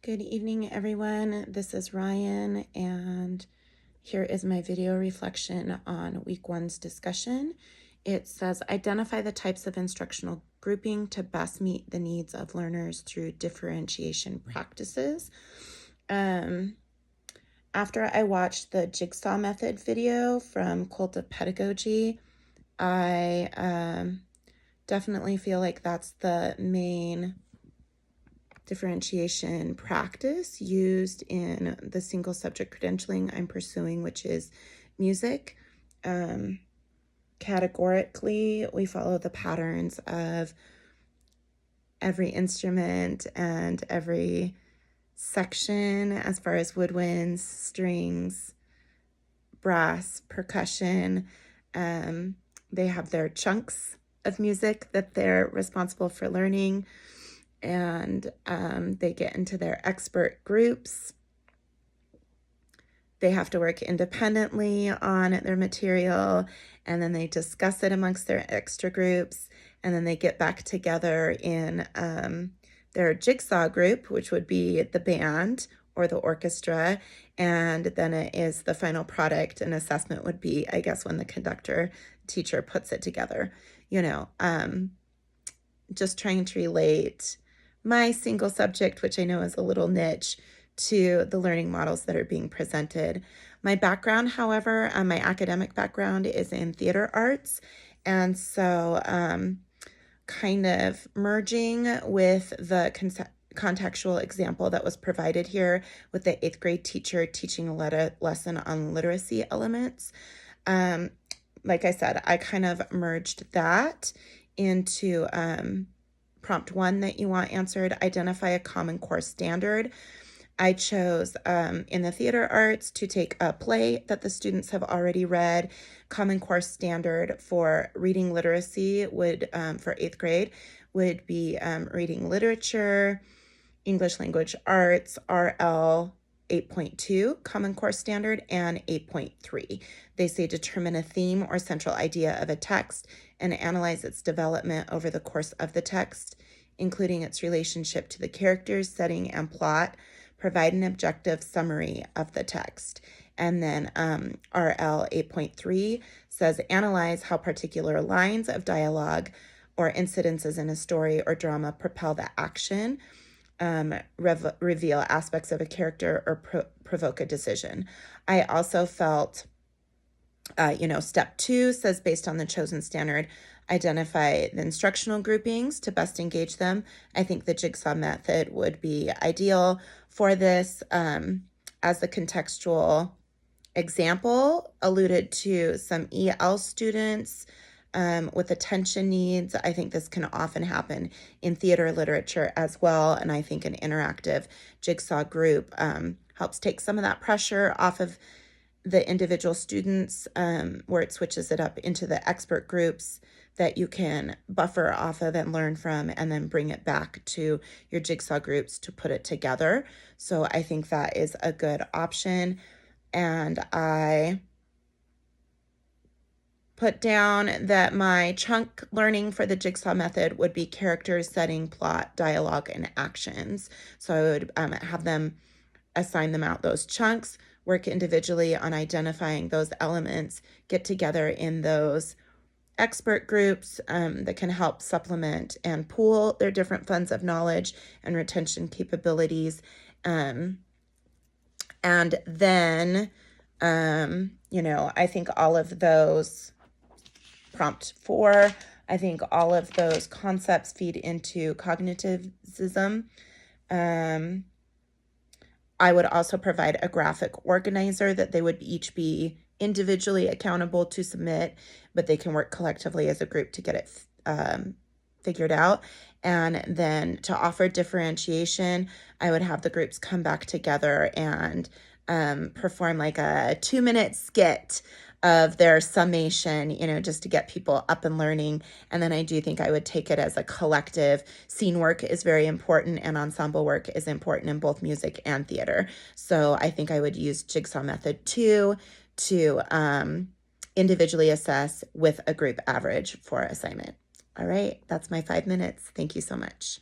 Good evening, everyone. This is Ryan, and here is my video reflection on week one's discussion. It says, identify the types of instructional grouping to best meet the needs of learners through differentiation practices. After I watched the Jigsaw Method video from Cult of Pedagogy, I definitely feel like that's the main differentiation practice used in the single subject credentialing I'm pursuing, which is music. Categorically, we follow the patterns of every instrument and every section as far as woodwinds, strings, brass, percussion. They have their chunks of music that they're responsible for learning, and they get into their expert groups. They have to work independently on their material, and then they discuss it amongst their extra groups, and then they get back together in their jigsaw group, which would be the band or the orchestra, and then it is the final product. And assessment would be, I guess, when the conductor teacher puts it together. Just trying to relate my single subject, which I know is a little niche, to the learning models that are being presented. My background, however, my academic background is in theater arts. And so kind of merging with the contextual example that was provided here with the 8th grade teacher teaching a lesson on literacy elements. Like I said, I kind of merged that into prompt 1 that you want answered. Identify a common core standard. I chose in the theater arts to take a play that the students have already read. Common core standard for reading literacy would, for 8th grade, would be reading literature, English language arts, RL 8.2, Common Core Standard, and 8.3. They say determine a theme or central idea of a text and analyze its development over the course of the text, including its relationship to the characters, setting, and plot. Provide an objective summary of the text. And then RL 8.3 says analyze how particular lines of dialogue or incidences in a story or drama propel the action, reveal aspects of a character, or provoke a decision. I also felt, step 2 says based on the chosen standard, identify the instructional groupings to best engage them. I think the jigsaw method would be ideal for this. As the contextual example alluded to some EL students with attention needs. I think this can often happen in theater literature as well. And I think an interactive jigsaw group helps take some of that pressure off of the individual students, where it switches it up into the expert groups that you can buffer off of and learn from, and then bring it back to your jigsaw groups to put it together. So I think that is a good option. And I put down that my chunk learning for the jigsaw method would be characters, setting, plot, dialogue, and actions. So I would have them assign them out those chunks, work individually on identifying those elements, get together in those expert groups that can help supplement and pool their different funds of knowledge and retention capabilities. And then, I think all of those, prompt 4, I think all of those concepts feed into cognitivism. I would also provide a graphic organizer that they would each be individually accountable to submit, but they can work collectively as a group to get it figured out. And then to offer differentiation, I would have the groups come back together and perform like a 2-minute skit of their summation, just to get people up and learning. And then I do think I would take it as a collective. Scene work is very important, and ensemble work is important in both music and theater. So I think I would use jigsaw method 2 to individually assess with a group average for assignment. All right, that's my 5 minutes. Thank you so much.